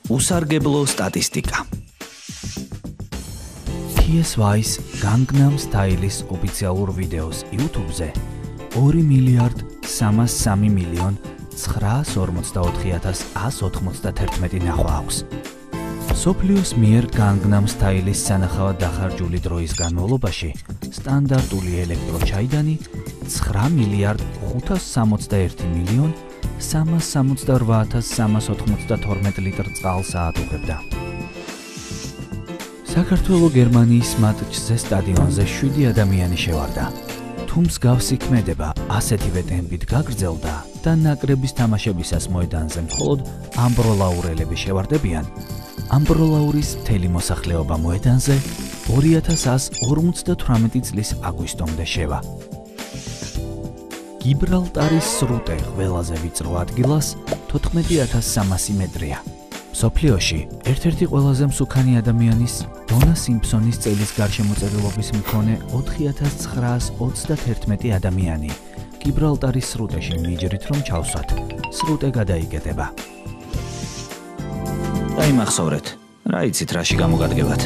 უსარგებლო სტატისტიკა. TSY-ს Gangnam Style-ის ოფიციალურ ვიდეოს YouTube-ზე 2.303.944.191 ნახვა აქვს. სოფლიოს მიერ Gangnam Style-ის სანახავად დახარჯული დროის განმავლობაში სტანდარტული ელექტროჩაიდანი 9.368.368.392 ლიტრ წყალს აატუღებდა. საქართველოს გერმანიის მატჩზე სტადიონზე 7 ადამიანი შევარდა. თუ მსგავსი ქმედება ასეთივე ტემპით გაგრძელდა და ნაკრების თამაშებისას მოედანზე მხოლოდ ამბროლაურელები შევარდებიან, ამბროლაურის მთელი მოსახლეობა მოედანზე 2158 წლის აგვისტომდე შევა. გიბრალტარის სრუტე ყველაზე ვიწრო ადგილას 14300 მეტრია. სოფლიოში ერთ-ერთი ყველაზე მსუქანი ადამიანის დონა სიმფსონის წელის გარშემოწერილობის მქონე 4921 ადამიანი გიბრალტარის სრუტეში მიჯრით რომ ჩავსვათ. სრუტე გადაიკეტება. დაიმახსოვრეთ, რა იცით რაში გამოგადგებათ.